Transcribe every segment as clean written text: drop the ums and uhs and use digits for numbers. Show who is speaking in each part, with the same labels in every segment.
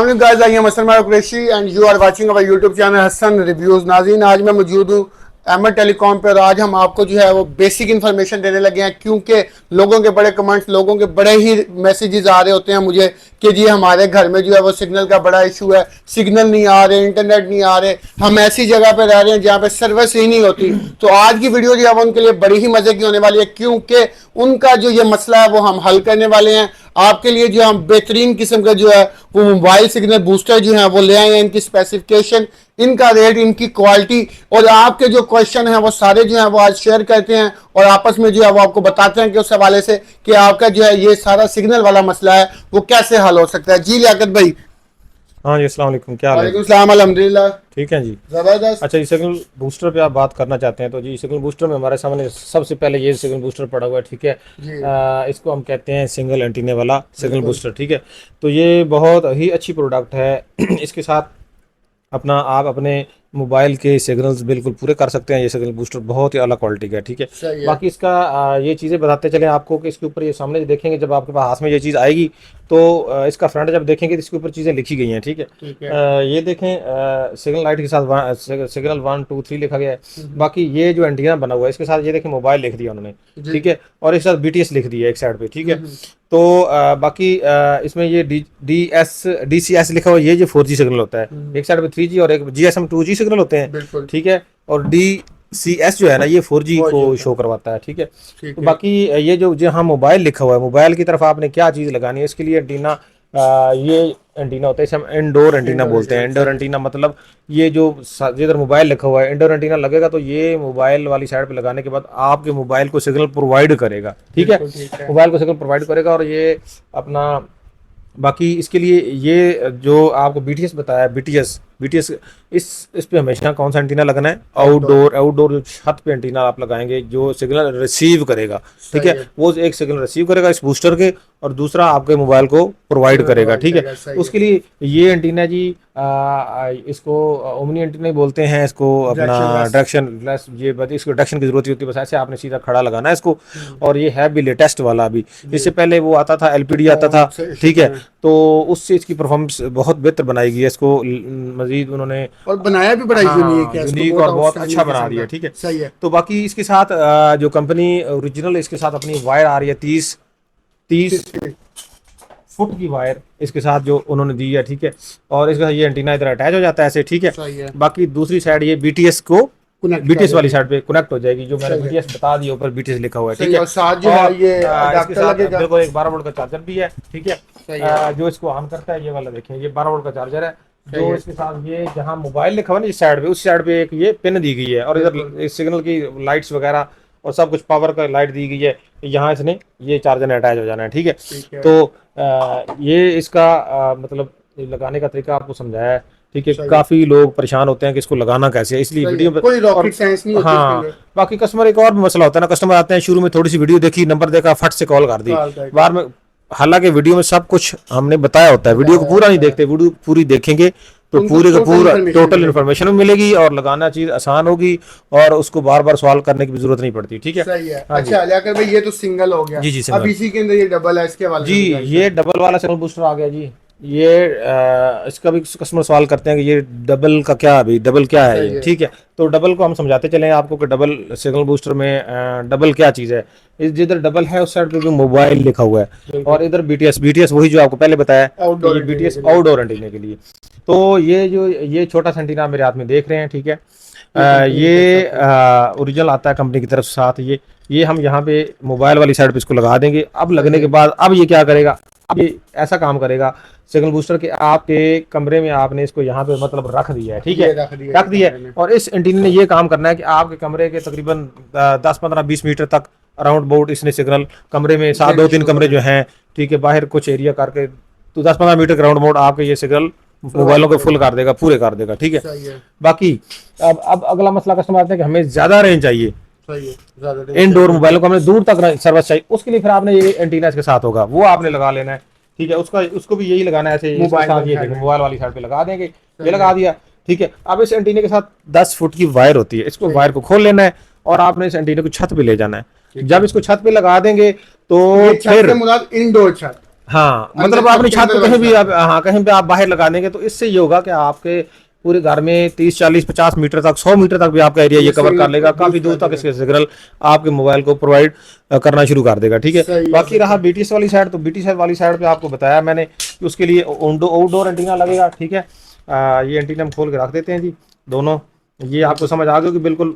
Speaker 1: अस्सलाम guys, I am Hasan Qureshi and you are watching our YouTube channel Hasan Reviews. नाज़रीन, आज मैं मौजूद हूँ अहमद टेलीकॉम पर और आज हम आपको जो है वो बेसिक इन्फॉर्मेशन देने लगे हैं, क्योंकि लोगों के बड़े कमेंट्स, लोगों के बड़े ही मैसेजेस आ रहे होते हैं मुझे कि जी हमारे घर में जो है वो सिग्नल का बड़ा इशू है, सिग्नल नहीं आ रहे, इंटरनेट नहीं आ रहे, हम ऐसी जगह पर रह रहे हैं जहाँ पे सर्विस ही नहीं होती। तो आज की वीडियो जो है वो उनके लिए बड़ी ही मजे की होने वाली है, क्योंकि उनका जो ये मसला है वो हम हल करने वाले हैं। आपके लिए जो हम बेहतरीन किस्म का जो है वो मोबाइल सिग्नल बूस्टर जो है वो ले आए हैं, इनकी स्पेसिफिकेशन, इनका रेट, इनकी क्वालिटी और आपके जो क्वेश्चन हैं वो सारे जो हैं वो आज शेयर करते हैं और आपस में जो है वो आपको बताते हैं कि उस हवाले से कि आपका जो है ये सारा सिग्नल वाला मसला है वो कैसे हल हो सकता है। जी लियाकत भाई।
Speaker 2: हाँ जी, अस्सलाम वालेकुम, क्या हाल है?
Speaker 1: वालेकुम सलाम, अल्हम्दुलिल्लाह
Speaker 2: ठीक है जी,
Speaker 1: जबरदस्त।
Speaker 2: अच्छा, ये सिग्नल बूस्टर पे आप बात करना चाहते हैं तो जी सिग्नल बूस्टर में हमारे सामने सबसे पहले ये सिग्नल बूस्टर पड़ा हुआ है, ठीक है। इसको हम कहते हैं सिंगल एंटीने वाला सिग्नल बूस्टर, ठीक है। तो ये बहुत ही अच्छी प्रोडक्ट है। इसके साथ अपना आप अपने मोबाइल के सिग्नल्स बिल्कुल पूरे कर सकते हैं। ये सिग्नल बूस्टर बहुत ही अलग क्वालिटी का है, ठीक है। बाकी इसका ये चीज़ें बताते चलें आपको कि इसके ऊपर ये सामने देखेंगे, जब आपके पास हाथ में ये चीज़ आएगी तो इसका फ्रंट जब देखेंगे तो इसके ऊपर चीज़ें लिखी गई हैं, ठीक है। ये देखें, सिग्नल लाइट के साथ सिग्नल 1 2 3 लिखा गया है। बाकी ये जो एंटीना बना हुआ है इसके साथ ये देखें मोबाइल लिख दिया उन्होंने, ठीक है, और इसके साथ BTS लिख दिया एक साइड पे, ठीक है। तो बाकी इसमें ये DCS लिखा हुआ है, ये जो 4G सिग्नल होता है, एक साइड पे 3G और एक GSM 2G सिग्नल होते हैं, ठीक है। और DCS जो है ना ये 4G को शो करवाता है, ठीक है। तो बाकी ये जो जहाँ मोबाइल लिखा हुआ है, मोबाइल की तरफ आपने क्या चीज़ लगानी है, इसके लिए एंटीना, ये एंटीना होता है, इसे हम इंडोर एंटीना बोलते हैं। इंडोर एंटीना मतलब ये जो जिधर मोबाइल लिखा हुआ है इंडोर एंटीना लगेगा तो ये मोबाइल वाली साइड पे लगाने के बाद आपके मोबाइल को सिग्नल प्रोवाइड करेगा, ठीक है। मोबाइल को सिग्नल प्रोवाइड करेगा और ये अपना बाकी इसके लिए ये जो आपको BTS बताया, BTS इस पे हमेशा कौन सा एंटीना लगना है? आउटडोर जो छत पे एंटीना आप लगाएंगे जो सिग्नल रिसीव करेगा, ठीक है। वो एक सिग्नल रिसीव करेगा इस बूस्टर के और दूसरा आपके मोबाइल को प्रोवाइड करेगा, ठीक है। उसके लिए ये एंटीना जी इसको ओमनी एंटीना बोलते हैं, इसको अपना डायरेक्शन लेस, ये इसको डायरेक्शन की जरूरत होती है, बस ऐसे आपने सीधा खड़ा लगाना है इसको। और ये है भी लेटेस्ट वाला अभी, इससे पहले वो आता था LPD आता था, ठीक है। तो उससे इसकी परफॉर्मेंस बहुत बेहतर बनाई गई है। इसको मजीद उन्होंने और बनाया भी बड़ा यूनिक और बहुत अच्छा बना दिया, ठीक है। सही है। तो बाकी इसके साथ जो कंपनी ओरिजिनल इसके साथ अपनी वायर आ रही है 30 फुट की वायर इसके साथ जो उन्होंने दी है, ठीक है। और इसके साथ ये एंटीना इधर अटैच हो जाता है ऐसे, ठीक है। बाकी दूसरी साइड ये BTS को BTS वाली साइड पे कनेक्ट हो जाएगी, जो मैंने BTS बता दिया, ऊपर BTS लिखा हुआ है, ठीक है। और साथ जो है ये इसके साथ देखो एक 12 वोल्ट का चार्जर भी है, ठीक है। जो इसको ऑन करता है ये वाला देखें, ये 12 वोल्ट का चार्जर है। जो इसके साथ ये जहाँ मोबाइल लिखा हुआ है ना इस साइड पे, उस साइड पे एक ये पिन दी गई है और इधर सिग्नल की लाइट्स वगैरह और सब कुछ पावर का लाइट दी गई है। यहाँ इसने ये चार्जर में अटैच हो जाना है, ठीक है। तो ये इसका मतलब लगाने का तरीका आपको समझाया है, ठीक है। काफी लोग परेशान होते हैं कि इसको लगाना कैसे है, इसलिए वीडियो में कोई रॉकेट साइंस नहीं होती। हाँ, बाकी कस्टमर एक और भी मसला होता है ना, कस्टमर आते हैं शुरू में थोड़ी सी वीडियो देखी, नंबर देखा, फट से कॉल कर दी बार में। हालांकि वीडियो में सब कुछ हमने बताया होता है, वीडियो को पूरा नहीं देखते, वीडियो पूरी देखेंगे तो पूरे का पूरा टोटल इन्फॉर्मेशन मिलेगी और लगाना चीज आसान होगी और उसको बार बार सवाल करने की भी जरूरत नहीं पड़ती, ठीक है। सही है। अच्छा लियाकत भाई, ये तो सिंगल हो गया जी। जी अब इसी के अंदर ये डबल है, इसके वाले जी ये डबल वाला सिग्नल बूस्टर आ गया जी। ये इसका भी कस्टमर सवाल करते हैं कि ये डबल का क्या, अभी डबल क्या है ये, ठीक है। तो डबल को हम समझाते चले आपको कि डबल सिग्नल बूस्टर में डबल क्या चीज़ है। इस जिधर डबल है उस साइड पे भी मोबाइल लिखा हुआ है और इधर BTS वही जो आपको पहले बताया, ये BTS आउटडोर एंटीना के लिए। तो ये छोटा सा एंटीना मेरे हाथ में देख रहे हैं, ठीक है। ये ओरिजिनल आता है कंपनी की तरफ साथ। ये हम यहाँ पे मोबाइल वाली साइड पे इसको लगा देंगे। अब लगने के बाद अब ये क्या करेगा, अब ये ऐसा काम करेगा सिग्नल बूस्टर के आपके कमरे में आपने इसको यहाँ पे मतलब रख दिया है, ठीक है, रख दिया है। और इस एंटीने ने ये काम करना है कि आपके कमरे के तकरीबन 10-15-20 मीटर तक अराउंड बोर्ड इसने सिग्नल कमरे में 2-3 कमरे जो हैं, ठीक है, बाहर कुछ एरिया करके तो 10-15 मीटर ग्राउंड बोर्ड आपके ये सिग्नल मोबाइलों को फुल कर देगा, पूरे कर देगा, ठीक है। बाकी अब अगला मसला कस्टमर आता है कि हमें ज्यादा रेंज चाहिए, इंडोर मोबाइलों को हमें दूर तक सर्विस चाहिए, उसके लिए फिर आपने ये एंटीना इसके साथ होगा, वो आपने लगा लेना है, ठीक है। उसको भी यही लगाना है ऐसे मोबाइल वाली साइड पे लगा देंगे, ये लगा दिया, ठीक है। अब इस एंटीने के साथ 10 फुट की वायर होती है, इसको वायर को खोल लेना है और आपने इस एंटीने को छत पे ले जाना है। जब इसको छत पे लगा देंगे तो फिर इंडोर छत, हाँ,
Speaker 1: अंदर
Speaker 2: मतलब अपनी
Speaker 1: के
Speaker 2: छत पे
Speaker 1: अंदर
Speaker 2: कहीं
Speaker 1: लग
Speaker 2: भी आप, हाँ कहीं पे आप बाहर लगा देंगे तो इससे ये होगा कि आपके पूरे घर में 30 40 50 मीटर तक 100 मीटर तक भी आपका एरिया ये कवर कर लेगा, काफी दूर तक इसके सिग्नल आपके मोबाइल को प्रोवाइड करना शुरू कर देगा। ठीक है,
Speaker 1: सही है,
Speaker 2: बाकी रहा बीटीएस वाली साइड, तो बीटीएस वाली साइड पे आपको बताया मैंने कि उसके लिए आउटडोर एंटीना लगेगा। ठीक है, ये एंटीना हम खोल के रख देते हैं जी दोनों, ये आपको समझ आ गया कि बिल्कुल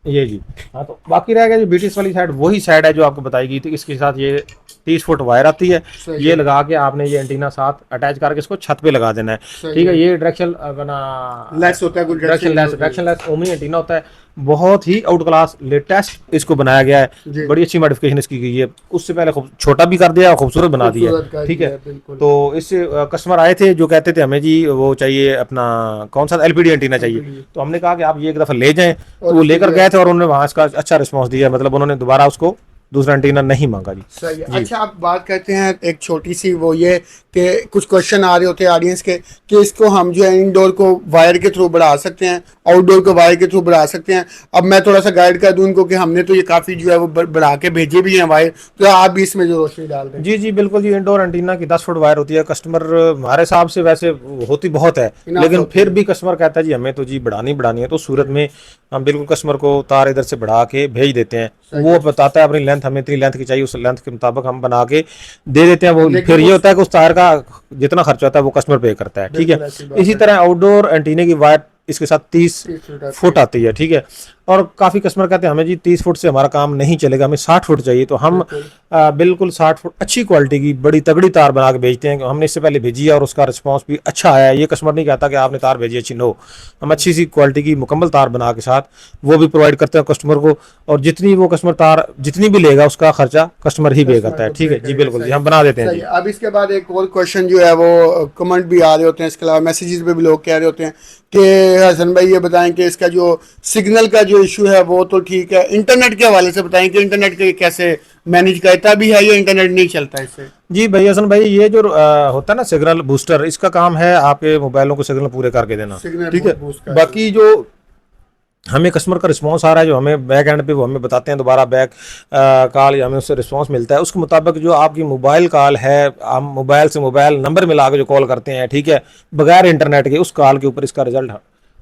Speaker 2: ये जी। हाँ, तो बाकी रह गया जी बीटीएस वाली साइड, वही साइड है जो आपको बताई गई थी। इसके साथ ये 30 फुट वायर आती है,
Speaker 1: सही
Speaker 2: ये
Speaker 1: है।
Speaker 2: लगा के आपने ये एंटीना साथ अटैच करके इसको छत पे लगा देना है।
Speaker 1: सही
Speaker 2: ठीक है,
Speaker 1: है।
Speaker 2: ये डायरेक्शन बना
Speaker 1: लेस होता है, कोई
Speaker 2: डायरेक्शन लेस ओमनी एंटीना होता है, बहुत ही आउट क्लास लेटेस्ट इसको बनाया गया
Speaker 1: जी।
Speaker 2: है, बड़ी अच्छी मॉडिफिकेशन इसकी गई है। उससे पहले छोटा भी कर दिया और खूबसूरत बना दिया
Speaker 1: खूबसूरत कर
Speaker 2: ठीक
Speaker 1: दिया
Speaker 2: है,
Speaker 1: है, बिल्कुल।
Speaker 2: तो इससे कस्टमर आए थे जो कहते थे हमें जी वो चाहिए अपना कौन सा एलपीडी एंटीना चाहिए,
Speaker 1: LPD
Speaker 2: तो हमने कहा कि आप ये एक दफ़ा ले जाएं,
Speaker 1: और
Speaker 2: तो वो लेकर
Speaker 1: उसके
Speaker 2: गए थे और उन्होंने वहाँ इसका अच्छा रिस्पॉन्स दिया, मतलब उन्होंने दोबारा उसको दूसरा एंटीना नहीं मांगा जी।
Speaker 1: सही है।
Speaker 2: जी।
Speaker 1: अच्छा, आप बात करते हैं एक छोटी सी, वो ये कि कुछ क्वेश्चन आ रहे होते हैं ऑडियंस के कि इसको हम जो है इंडोर को वायर के थ्रू बढ़ा सकते हैं, आउटडोर को वायर के थ्रू बढ़ा सकते हैं। अब मैं थोड़ा सा गाइड कर दूं उनको कि हमने तो ये काफ़ी जो है वो बढ़ा के भेजे भी हैं वायर, तो आप भी इसमें जो रोशनी डाल दें।
Speaker 2: जी जी बिल्कुल जी, इंडोर एंटीना की 10 फुट वायर होती है। कस्टमर हमारे हिसाब से वैसे होती बहुत है,
Speaker 1: इनाफ
Speaker 2: लेकिन
Speaker 1: होती
Speaker 2: फिर
Speaker 1: है।
Speaker 2: भी कस्टमर कहता है जी हमें तो जी बढ़ानी है, तो सूरत में हम बिल्कुल कस्टमर को तार इधर से बढ़ा के भेज देते हैं, वो बताता है अपनी लेंथ, हमें इतनी लेंथ की चाहिए, उस लेंथ के मुताबिक हम बना के दे देते हैं। वो फिर ये होता है कि उस तार का जितना खर्चा होता है वो कस्टमर पे करता है। ठीक है,
Speaker 1: बिल्कुल ऐसी बात
Speaker 2: इसी
Speaker 1: है।
Speaker 2: तरह आउटडोर एंटीने की वायर इसके साथ 30
Speaker 1: 30
Speaker 2: फुट आती है। ठीक है, और काफ़ी कस्टमर कहते हैं हमें जी 30 फुट से हमारा काम नहीं चलेगा, हमें 60 फुट चाहिए, तो हम बिल्कुल 60 फुट अच्छी क्वालिटी की बड़ी तगड़ी तार बना के भेजते हैं। हमने इससे पहले भेजी है और उसका रिस्पांस भी अच्छा आया है। ये कस्टमर नहीं कहता कि आपने तार भेजी अच्छी, नो, हम अच्छी सी क्वालिटी की मुकम्मल तार बना के साथ वो भी प्रोवाइड करते हैं कस्टमर को, और जितनी वो कस्टमर तार जितनी भी लेगा उसका खर्चा कस्टमर ही पे करता है। ठीक है जी, बिल्कुल जी, हम बना देते हैं जी।
Speaker 1: अब इसके बाद एक और क्वेश्चन जो है वो कमेंट भी आ रहे होते हैं, इसके अलावा मैसेजेस पे भी लोग कह रहे होते हैं कि हसन भाई ये बताएं कि इसका जो सिग्नल का जो इशू है वो तो ठीक है, इंटरनेट के हवाले से बताएं कि इंटरनेट के कैसे मैनेज करता भी है या इंटरनेट नहीं चलता इससे।
Speaker 2: जी भाई हसन भाई, ये जो होता है ना सिग्नल बूस्टर, इसका काम है आपके मोबाइलों को सिग्नल पूरे करके देना।
Speaker 1: सिग्नल
Speaker 2: ठीक है,
Speaker 1: बूस्ट कर
Speaker 2: बाकी जो हमें कस्टमर का रिस्पांस आ रहा है, जो हमें बैक एंड पे वो हमें बताते हैं दोबारा बैक कॉल या हमें उससे रिस्पांस मिलता है, उसके मुताबिक जो आपकी मोबाइल कॉल है, हम मोबाइल से मोबाइल नंबर मिला के जो कॉल करते हैं, ठीक है, बगैर इंटरनेट के, उस कॉल के ऊपर इसका रिजल्ट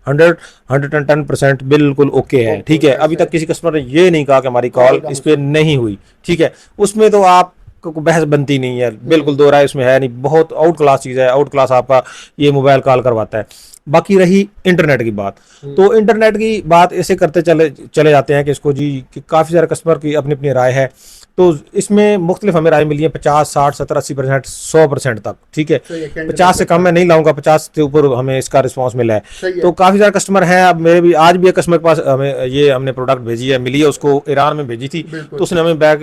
Speaker 2: 110% बिल्कुल ओके है। ठीक है, अभी तक किसी कस्टमर ने ये नहीं कहा कि हमारी कॉल इस पर नहीं हुई। ठीक है, उसमें तो आप को बहस बनती नहीं है, बिल्कुल दो राय उसमें है नहीं, बहुत आउट क्लास चीज़ है, आउट क्लास आपका ये मोबाइल कॉल करवाता है। बाकी रही इंटरनेट की बात, तो इंटरनेट की बात ऐसे करते चले जाते हैं कि इसको जी कि काफ़ी सारे कस्टमर की अपनी अपनी राय है, तो इसमें मुख्तलिफ हमें राय मिली है 50 60 70 80% 100% तक। ठीक है, 50 से कम मैं नहीं लाऊंगा, 50 से ऊपर हमें इसका रिस्पांस मिला है। तो काफ़ी सारे कस्टमर हैं, अब मेरे भी आज भी एक कस्टमर के पास हमें ये हमने प्रोडक्ट भेजी है, मिली है उसको, ईरान में भेजी थी, तो उसने हमें बैक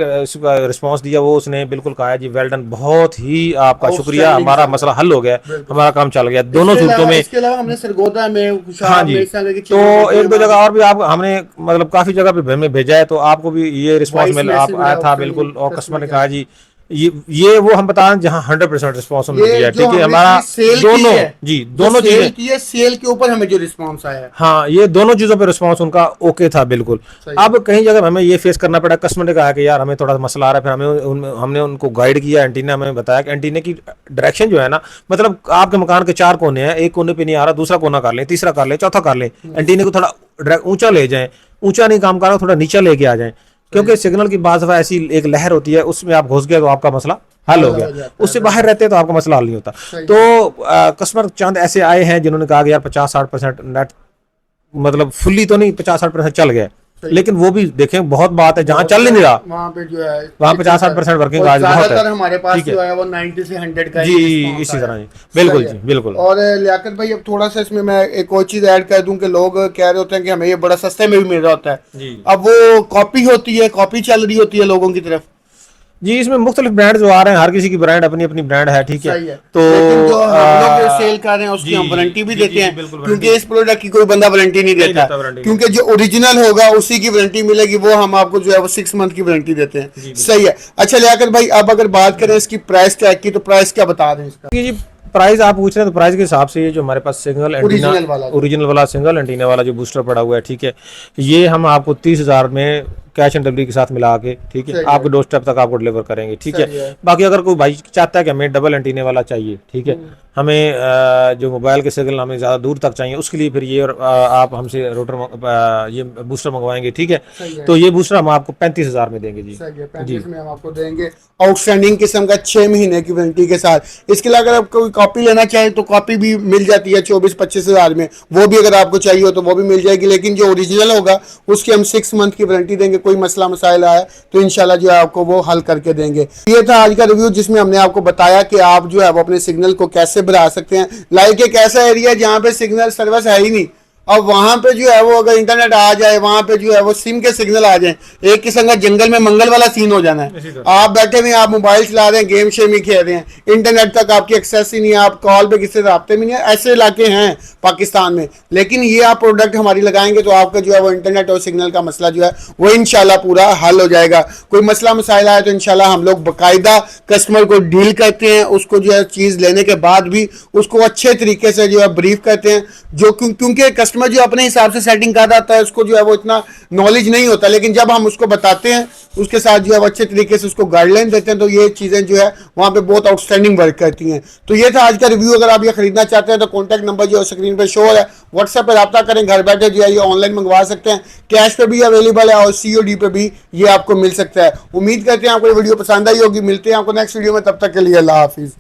Speaker 2: रिस्पॉन्स दिया, वो उसने बिल्कुल कहा जी वेल डन, बहुत ही आपका शुक्रिया, हमारा मसला हल हो गया, हमारा काम चल गया दोनों सूरतों में।
Speaker 1: इसके अलावा हमने सरगोदा में,
Speaker 2: हाँ जी, तो एक दो जगह और भी आप हमने मतलब काफ़ी जगह पे हमें भेजा है, तो आपको भी ये रिस्पॉन्स मिला, आप आया था बिल्कुल, और कस्टमर ने कहा जी ये वो हम बता रहे हैं जहाँ 100% रिस्पॉन्स हमने दिया है। ठीक है, हमारा दोनों जी दोनों चीजें
Speaker 1: की है, सेल के ऊपर हमें जो रिस्पांस आया है,
Speaker 2: हाँ, ये दोनों चीजों पे रिस्पांस उनका ओके था बिल्कुल। अब कहीं जगह हमें ये फेस करना पड़ा, कस्टमर ने कहा कि यार हमें थोड़ा मसला आ रहा है, फिर हमने उनको गाइड किया, एंटीना हमें बताया कि एंटीने की डायरेक्शन जो है ना, मतलब आपके मकान के 4 कोने हैं, एक कोने पे नहीं आ रहा, दूसरा कोना कर लें, तीसरा कर लें, चौथा कर लें, एंटीने को थोड़ा ऊंचा ले जाएं, ऊंचा नहीं काम कर रहा, थोड़ा नीचा लेके आ जाएं, क्योंकि सिग्नल की बात ऐसी एक लहर होती है, उसमें आप घुस गए तो आपका मसला हल हो गया, उससे बाहर रहते हैं तो आपका मसला हल नहीं होता। तो कस्टमर चंद ऐसे आए हैं जिन्होंने कहा कि यार 50-60% नेट मतलब फुल्ली तो नहीं 50-60% चल गया, लेकिन वो भी देखें बहुत बात है, जहाँ चल नहीं रहा
Speaker 1: वहाँ पे जो है
Speaker 2: वहाँ 50-60% वर्किंग आज बहुत है।
Speaker 1: हमारे पास जो है वो 90 से 100 का
Speaker 2: जी, इसी तरह जी, बिल्कुल जी, बिल्कुल।
Speaker 1: और लियाकत भाई अब थोड़ा सा इसमें मैं एक और चीज ऐड कर दूं कि लोग कह रहे होते हैं कि हमें ये बड़ा सस्ते में भी मिल रहा होता है, अब वो कॉपी होती है, कॉपी चल रही होती है लोगों की तरफ
Speaker 2: जी, इसमें मुख्तलिफ ब्रांड जो आ रहे हैं, हर किसी की ब्रांड अपनी अपनी ब्रांड है। ठीक है,
Speaker 1: तो जो हम लोग सेल कर रहे हैं उसकी हम वारंटी भी देते हैं, क्योंकि इस प्रोडक्ट की कोई बंदा वारंटी नहीं देता, क्योंकि जो ओरिजिनल होगा उसी की वारंटी मिलेगी, वो हम आपको जो है वो 6 मंथ की वारंटी देते हैं। सही है। अच्छा लियाकत भाई, अब अगर बात करें इसकी प्राइस टैग की, तो प्राइस क्या बता दें इसका?
Speaker 2: जी, प्राइस आप पूछ रहे हैं तो प्राइस के हिसाब से ये जो हमारे पास सिंगल एंटीना ओरिजिनल वाला सिंगल एंटीना वाला जो बूस्टर पड़ा हुआ है, ठीक है, ये हम आपको 30,000 में कैश ऑन डिलीवरी के साथ मिला के, ठीक है,
Speaker 1: सही है।
Speaker 2: आपके डोर स्टेप तक आपको डिलीवर करेंगे, ठीक
Speaker 1: सही है।
Speaker 2: है। बाकी अगर कोई भाई चाहता है कि हमें डबल एंटीने वाला चाहिए, ठीक है, हमें जो मोबाइल के सिग्नल हमें ज़्यादा दूर तक चाहिए, उसके लिए फिर ये और आप हमसे रोटर ये बूस्टर मंगवाएंगे, ठीक है।
Speaker 1: सही है।
Speaker 2: तो ये बूस्टर हम आपको 35,000 में देंगे जी।
Speaker 1: सही है, 35 में हम आपको देंगे आउटस्टैंडिंग किस्म का 6 महीने की वारंटी के साथ। इसके लिए अगर आप कोई कॉपी लेना चाहें तो कॉपी भी मिल जाती है 24-25 हज़ार में, वो भी अगर आपको चाहिए हो तो वो भी मिल जाएगी। लेकिन जो ओरिजिनल होगा उसकी हम 6 मंथ की वारंटी देंगे। कोई मसला मसाइल आया तो इंशाल्लाह जो है आपको वो हल करके देंगे। ये था आज का रिव्यू जिसमें हमने आपको बताया कि आप जो है वो अपने सिग्नल को कैसे बढ़ा सकते हैं। लाइक एक ऐसा एरिया है जहाँ पे सिग्नल सर्विस है ही नहीं, अब वहां पे जो है वो अगर इंटरनेट आ जाए, वहां पे जो है वो सिम के सिग्नल आ जाए, एक किस्म का जंगल में मंगल वाला सीन हो जाना है। आप बैठे हुए आप मोबाइल चला रहे हैं, गेम शेम ही खेल रहे हैं, इंटरनेट तक आपकी एक्सेस ही नहीं है, आप कॉल पे किसी से राब्ते में नहीं है। ऐसे इलाके हैं पाकिस्तान में, लेकिन ये आप प्रोडक्ट हमारी लगाएंगे तो आपका जो है वो इंटरनेट और सिग्नल का मसला जो है वो इंशाल्लाह पूरा हल हो जाएगा। कोई मसला मसाइल आए तो इंशाल्लाह हम लोग बाकायदा कस्टमर को डील करते हैं, उसको जो है चीज़ लेने के बाद भी उसको अच्छे तरीके से जो है ब्रीफ करते हैं। जो क्योंकि कस्टमर जो अपने हिसाब से सेटिंग कर रहा है उसको जो है वो इतना नॉलेज नहीं होता, लेकिन जब हम उसको बताते हैं उसके साथ जो है वो अच्छे तरीके से उसको गाइडलाइन देते हैं तो ये चीज़ें जो है वहाँ पे बहुत आउटस्टैंडिंग वर्क करती हैं। तो ये था आज का रिव्यू। अगर आप ये खरीदना चाहते हैं तो कॉन्टैक्ट नंबर जो है स्क्रीन पर शो है, व्हाट्सएप पर रब्ता करें, घर बैठे जो है ये ऑनलाइन मंगवा सकते हैं, कैश पे भी अवेलेबल है और COD पे भी ये आपको मिल सकता है। उम्मीद करते हैं आपको ये वीडियो पसंद आई होगी। मिलते हैं आपको नेक्स्ट वीडियो में, तब तक के लिए अल्लाह हाफिज़।